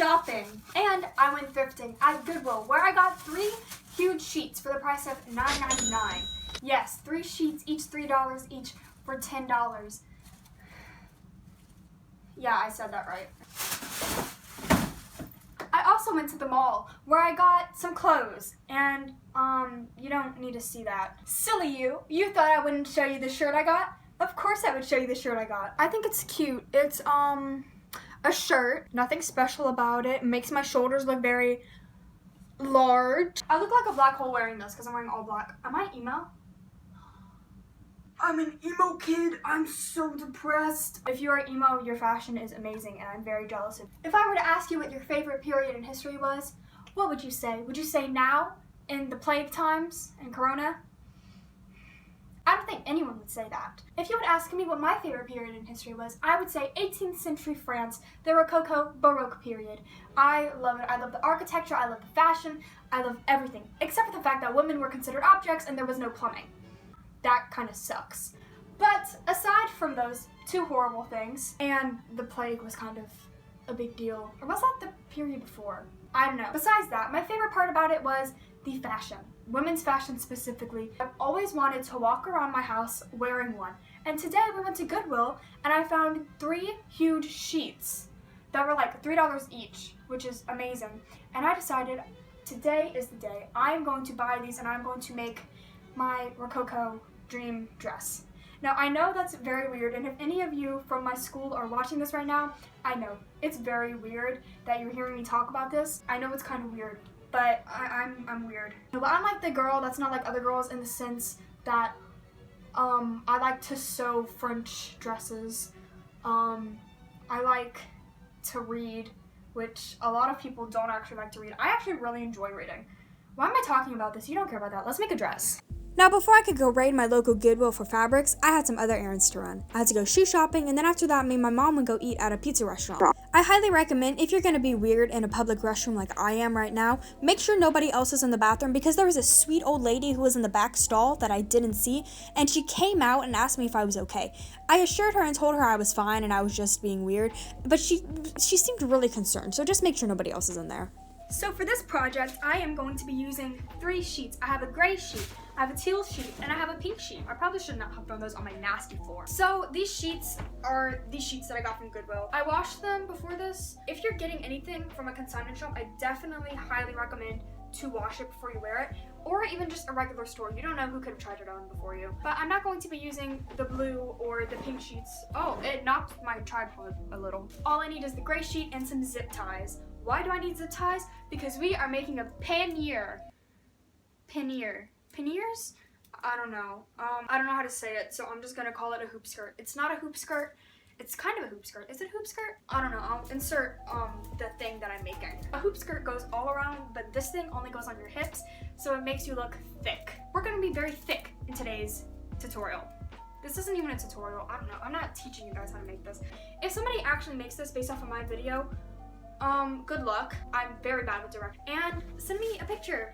shopping. And I went thrifting at Goodwill, where I got 3 huge sheets for the price of $9.99. Yes, 3 sheets, each $3, each for $10. Yeah, I said that right. I also went to the mall where I got some clothes, and you don't need to see that. Silly you. You thought I wouldn't show you the shirt I got? Of course I would show you the shirt I got. I think it's cute. It's a shirt. Nothing special about it. It makes my shoulders look very large. I look like a black hole wearing this because I'm wearing all black. Am I emo? I'm an emo kid. I'm so depressed. If you are emo, your fashion is amazing, and I'm very jealous of you. If I were to ask you what your favorite period in history was, what would you say? Would you say now, in the plague times, and Corona? I don't think anyone would say that. If you would ask me what my favorite period in history was, I would say 18th century France, the Rococo Baroque period. I love it. I love the architecture, I love the fashion, I love everything, except for the fact that women were considered objects and there was no plumbing. That kind of sucks. But aside from those 2 horrible things, and the plague was kind of a big deal, or was that the period before? I don't know. Besides that, my favorite part about it was the fashion. Women's fashion specifically. I've always wanted to walk around my house wearing one. And today we went to Goodwill and I found 3 huge sheets that were like $3 each, which is amazing. And I decided today is the day. I'm going to buy these and I'm going to make my Rococo dream dress. Now I know that's very weird, and if any of you from my school are watching this right now, I know it's very weird that you're hearing me talk about this. I know it's kind of weird, but I'm weird. But I'm like the girl that's not like other girls in the sense that I like to sew French dresses. I like to read, which a lot of people don't actually like to read. I actually really enjoy reading. Why am I talking about this? You don't care about that. Let's make a dress. Now, before I could go raid my local Goodwill for fabrics, I had some other errands to run. I had to go shoe shopping, and then after that, me and my mom would go eat at a pizza restaurant. I highly recommend, if you're going to be weird in a public restroom like I am right now, make sure nobody else is in the bathroom, because there was a sweet old lady who was in the back stall that I didn't see, and she came out and asked me if I was okay. I assured her and told her I was fine and I was just being weird, but she seemed really concerned, so just make sure nobody else is in there. So for this project, I am going to be using 3 sheets. I have a gray sheet, I have a teal sheet, and I have a pink sheet. I probably should not have thrown those on my nasty floor. So these sheets are these sheets that I got from Goodwill. I washed them before this. If you're getting anything from a consignment shop, I definitely highly recommend to wash it before you wear it, or even just a regular store. You don't know who could have tried it on before you. But I'm not going to be using the blue or the pink sheets. Oh, it knocked my tripod a little. All I need is the gray sheet and some zip ties. Why do I need zip ties? Because we are making a pannier. Panniers? I don't know. I don't know how to say it, so I'm just gonna call it a hoop skirt. It's not a hoop skirt. It's kind of a hoop skirt. Is it a hoop skirt? I don't know. I'll insert the thing that I'm making. A hoop skirt goes all around, but this thing only goes on your hips, so it makes you look thick. We're gonna be very thick in today's tutorial. This isn't even a tutorial. I don't know. I'm not teaching you guys how to make this. If somebody actually makes this based off of my video, good luck. I'm very bad with direct. And send me a picture.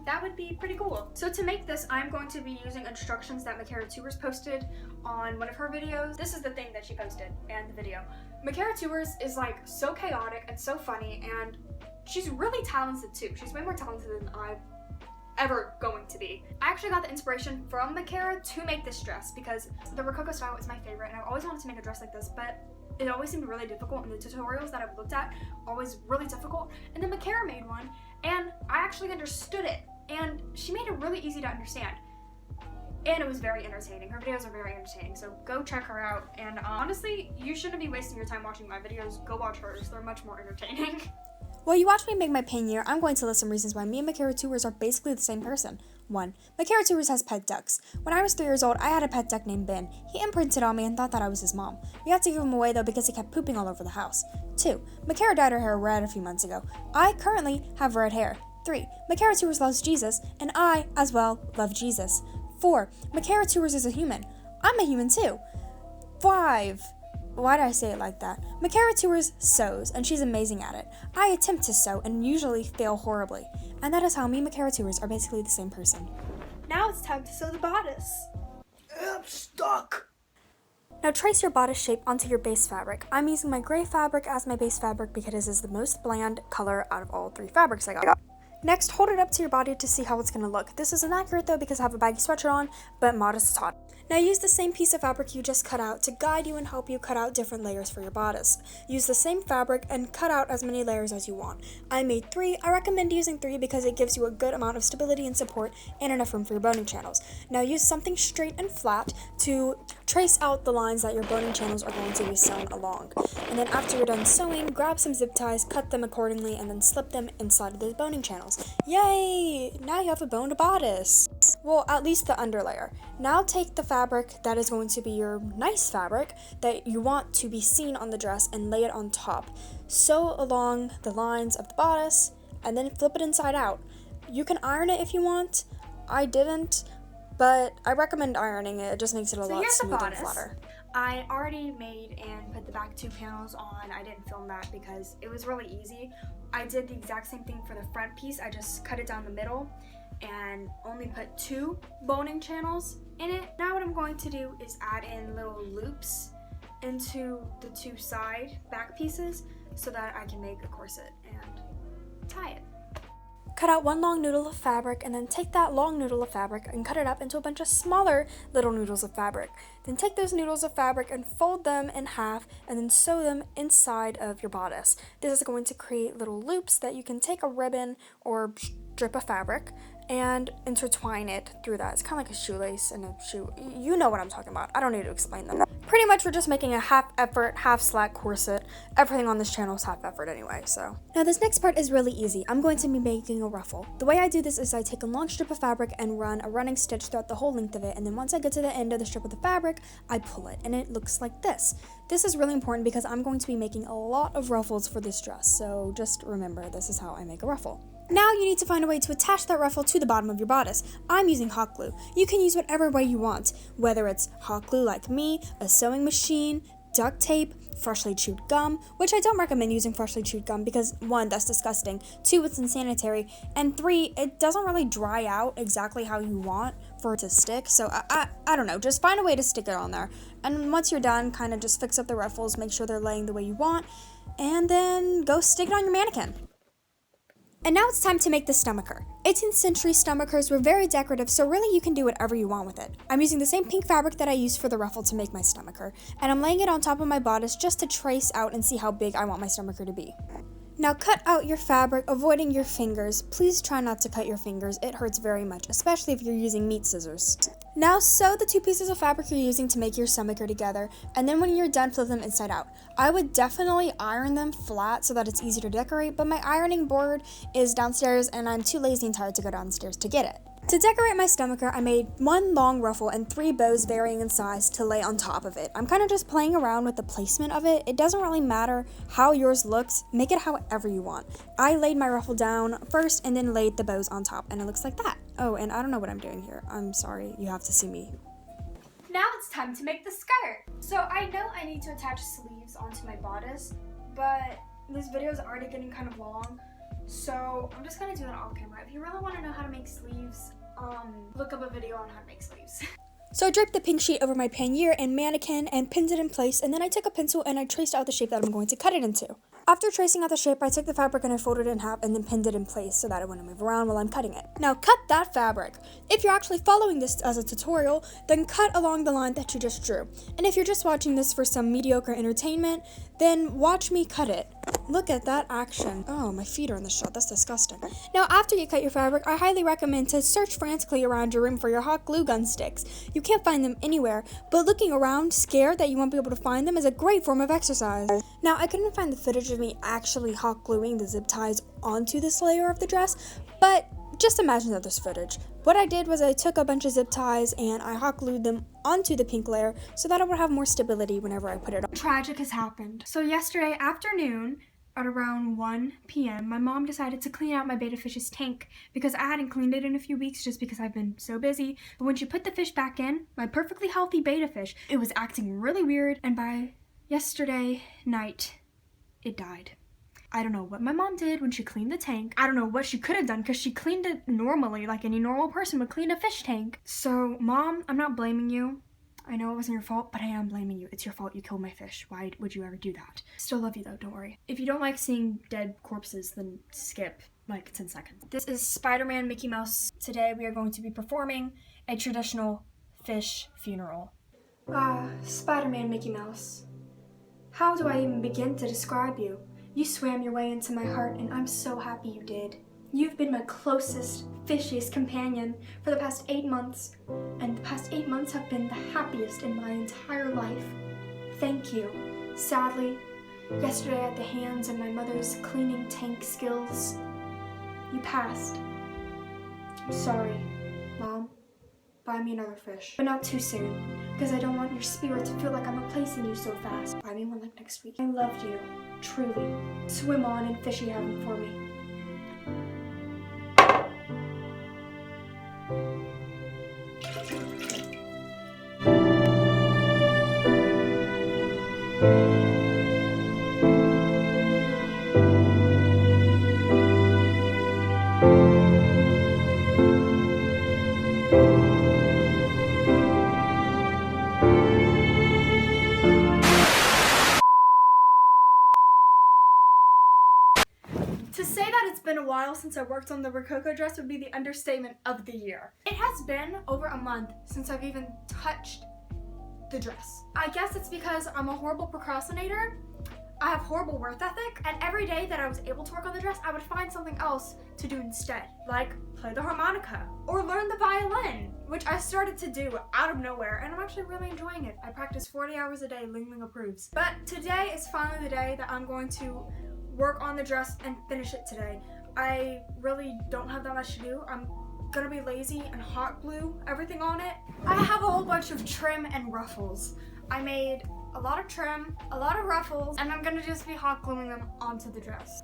That would be pretty cool. So to make this, I'm going to be using instructions that Makara Tours posted on one of her videos. This is the thing that she posted and the video. Makara Tours is like so chaotic and so funny, and she's really talented too. She's way more talented than I'm ever going to be. I actually got the inspiration from Makara to make this dress because the Rococo style is my favorite, and I've always wanted to make a dress like this, but it always seemed really difficult, and the tutorials that I've looked at always really difficult. And then Makara made one, and I actually understood it, and she made it really easy to understand. And it was very entertaining. Her videos are very entertaining, so go check her out. And honestly, you shouldn't be wasting your time watching my videos. Go watch hers. They're much more entertaining. While you watch me make my pannier, I'm going to list some reasons why me and Makara Tours are basically the same person. 1. Makara Tours has pet ducks. When I was 3 years old, I had a pet duck named Ben. He imprinted on me and thought that I was his mom. We had to give him away though because he kept pooping all over the house. 2. Makara dyed her hair red a few months ago. I currently have red hair. 3. Makara Tours loves Jesus, and I, as well, love Jesus. 4. Makara Tours is a human. I'm a human too. 5. Why did I say it like that? Makara Tours sews, and she's amazing at it. I attempt to sew and usually fail horribly. And that is how me and Makara Tours are basically the same person. Now it's time to sew the bodice. I'm stuck. Now trace your bodice shape onto your base fabric. I'm using my gray fabric as my base fabric because it is the most bland color out of all 3 fabrics I got. Next, hold it up to your body to see how it's going to look. This is inaccurate though because I have a baggy sweatshirt on, but modest is hot. Now use the same piece of fabric you just cut out to guide you and help you cut out different layers for your bodice. Use the same fabric and cut out as many layers as you want. I made 3. I recommend using 3 because it gives you a good amount of stability and support and enough room for your boning channels. Now use something straight and flat to trace out the lines that your boning channels are going to be sewn along. And then after you're done sewing, grab some zip ties, cut them accordingly, and then slip them inside of those boning channels. Yay! Now you have a boned bodice. Well, at least the underlayer. Now take the fabric that is going to be your nice fabric that you want to be seen on the dress and lay it on top. Sew along the lines of the bodice and then flip it inside out. You can iron it if you want. I didn't, but I recommend ironing it. It just makes it a lot smoother and flatter. I already made and put the back 2 panels on. I didn't film that because it was really easy. I did the exact same thing for the front piece. I just cut it down the middle and only put 2 boning channels in it. Now what I'm going to do is add in little loops into the 2 side back pieces so that I can make a corset and tie it. Cut out 1 long noodle of fabric and then take that long noodle of fabric and cut it up into a bunch of smaller little noodles of fabric. Then take those noodles of fabric and fold them in half and then sew them inside of your bodice. This is going to create little loops that you can take a ribbon or strip of fabric and intertwine it through that. It's kind of like a shoelace and a shoe. You know what I'm talking about. I don't need to explain them. Pretty much we're just making a half effort, half slack corset. Everything on this channel is half effort anyway, so. Now this next part is really easy. I'm going to be making a ruffle. The way I do this is I take a long strip of fabric and run a running stitch throughout the whole length of it, and then once I get to the end of the strip of the fabric, I pull it, and it looks like this. This is really important because I'm going to be making a lot of ruffles for this dress, so just remember this is how I make a ruffle. Now you need to find a way to attach that ruffle to the bottom of your bodice. I'm using hot glue. You can use whatever way you want, whether it's hot glue like me, a sewing machine, duct tape, freshly chewed gum, which I don't recommend using freshly chewed gum because 1, that's disgusting, 2, it's insanitary, and 3, it doesn't really dry out exactly how you want for it to stick, so I don't know, just find a way to stick it on there. And once you're done, kind of just fix up the ruffles, make sure they're laying the way you want, and then go stick it on your mannequin. And now it's time to make the stomacher. 18th century stomachers were very decorative, so really you can do whatever you want with it. I'm using the same pink fabric that I used for the ruffle to make my stomacher, and I'm laying it on top of my bodice just to trace out and see how big I want my stomacher to be. Now cut out your fabric, avoiding your fingers. Please try not to cut your fingers, it hurts very much, especially if you're using meat scissors. Now sew the 2 pieces of fabric you're using to make your stomacher together, and then when you're done, flip them inside out. I would definitely iron them flat so that it's easy to decorate, but my ironing board is downstairs and I'm too lazy and tired to go downstairs to get it. To decorate my stomacher, I made 1 long ruffle and 3 bows varying in size to lay on top of it. I'm kind of just playing around with the placement of it. It doesn't really matter how yours looks. Make it however you want. I laid my ruffle down first and then laid the bows on top, and it looks like that. Oh, and I don't know what I'm doing here. I'm sorry. You have to see me. Now it's time to make the skirt. So I know I need to attach sleeves onto my bodice, but this video is already getting kind of long. So I'm just gonna do that off camera. If you really want to know how to make sleeves, look up a video on how to make sleeves. So I draped the pink sheet over my pannier and mannequin and pinned it in place, and then I took a pencil and I traced out the shape that I'm going to cut it into. After tracing out the shape, I took the fabric and I folded it in half and then pinned it in place so that it wouldn't move around while I'm cutting it. Now cut that fabric. If you're actually following this as a tutorial, then cut along the line that you just drew. And if you're just watching this for some mediocre entertainment, then watch me cut it. Look at that action. Oh, my feet are in the shot. That's disgusting. Now, after you cut your fabric, I highly recommend to search frantically around your room for your hot glue gun sticks. You can't find them anywhere, but looking around, scared that you won't be able to find them, is a great form of exercise. Now, I couldn't find the footage of me actually hot gluing the zip ties onto this layer of the dress, but just imagine that there's footage. What I did was I took a bunch of zip ties and I hot glued them onto the pink layer so that it would have more stability whenever I put it on. Tragic has happened. So yesterday afternoon, at around 1 p.m., my mom decided to clean out my betta fish's tank because I hadn't cleaned it in a few weeks just because I've been so busy. But when she put the fish back in, my perfectly healthy betta fish, it was acting really weird, and by yesterday night, it died. I don't know what my mom did when she cleaned the tank. I don't know what she could have done because she cleaned it normally like any normal person would clean a fish tank. So, Mom, I'm not blaming you. I know it wasn't your fault, but I am blaming you. It's your fault you killed my fish. Why would you ever do that? Still love you though, don't worry. If you don't like seeing dead corpses, then skip like 10 seconds. This is Spider-Man Mickey Mouse. Today we are going to be performing a traditional fish funeral. Spider-Man Mickey Mouse. How do I even begin to describe you? You swam your way into my heart and I'm so happy you did. You've been my closest, fishiest companion for the past 8 months, and the past 8 months have been the happiest in my entire life. Thank you. Sadly, yesterday at the hands of my mother's cleaning tank skills, you passed. I'm sorry, Mom. Buy me another fish. But not too soon, because I don't want your spirit to feel like I'm replacing you so fast. Buy me one like next week. I loved you, truly. Swim on in fishy heaven for me. To say that it's been a while since I worked on the Rococo dress would be the understatement of the year. It has been over a month since I've even touched the dress. I guess it's because I'm a horrible procrastinator. I have horrible work ethic, and every day that I was able to work on the dress, I would find something else to do instead, like play the harmonica or learn the violin, which I started to do out of nowhere, and I'm actually really enjoying it. I practice 40 hours a day, Ling Ling approves. But today is finally the day that I'm going to work on the dress and finish it today. I really don't have that much to do. I'm gonna be lazy and hot glue everything on it. I have a whole bunch of trim and ruffles. I made a lot of trim, a lot of ruffles, and I'm gonna just be hot gluing them onto the dress.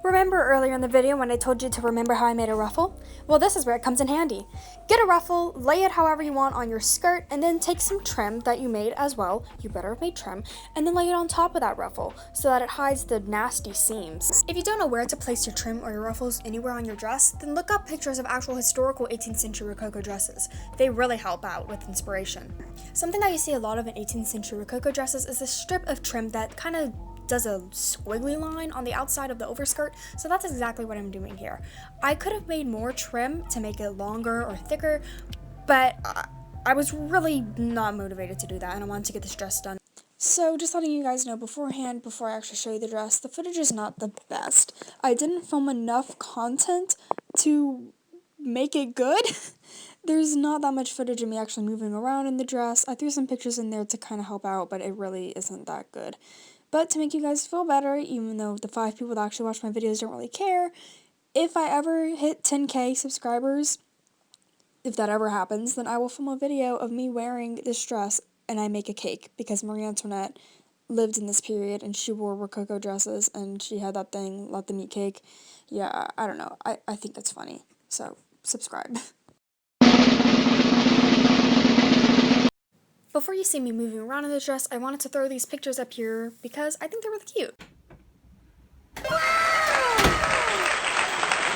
Remember earlier in the video when I told you to remember how I made a ruffle? Well, this is where it comes in handy. Get a ruffle, lay it however you want on your skirt, and then take some trim that you made as well. You better have made trim, and then lay it on top of that ruffle so that it hides the nasty seams. If you don't know where to place your trim or your ruffles anywhere on your dress, then look up pictures of actual historical 18th century Rococo dresses. They really help out with inspiration. Something that you see a lot of in 18th century Rococo dresses is a strip of trim that kind of does a squiggly line on the outside of the overskirt, so that's exactly what I'm doing here. I could have made more trim to make it longer or thicker, but I was really not motivated to do that, and I wanted to get this dress done. So just letting you guys know beforehand, before I actually show you the dress, the footage is not the best. I didn't film enough content to make it good. There's not that much footage of me actually moving around in the dress. I threw some pictures in there to kind of help out, but it really isn't that good. But to make you guys feel better, even though the 5 people that actually watch my videos don't really care, if I ever hit 10K subscribers, if that ever happens, then I will film a video of me wearing this dress and I make a cake, because Marie Antoinette lived in this period and she wore Rococo dresses and she had that thing, let them eat cake. Yeah, I don't know. I think that's funny. So, subscribe. Before you see me moving around in the dress, I wanted to throw these pictures up here because I think they're really cute.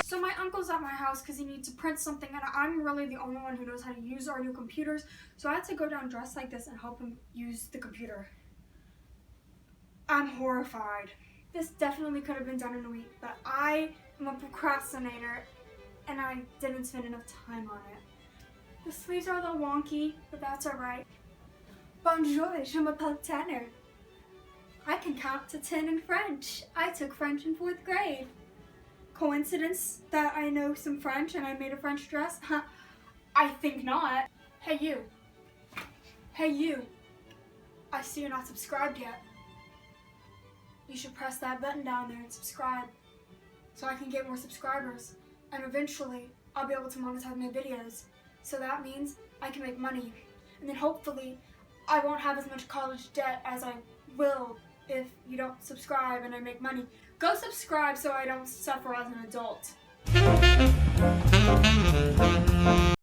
So my uncle's at my house because he needs to print something, and I'm really the only one who knows how to use our new computers, so I had to go down dressed like this and help him use the computer. I'm horrified. This definitely could have been done in a week, but I am a procrastinator and I didn't spend enough time on it. The sleeves are a little wonky, but that's alright. Bonjour, je m'appelle Tanner. I can count to 10 in French. I took French in 4th grade. Coincidence that I know some French and I made a French dress? I think not. Hey you. Hey you. I see you're not subscribed yet. You should press that button down there and subscribe so I can get more subscribers. And eventually, I'll be able to monetize my videos. So that means I can make money. And then hopefully, I won't have as much college debt as I will if you don't subscribe and I make money. Go subscribe so I don't suffer as an adult.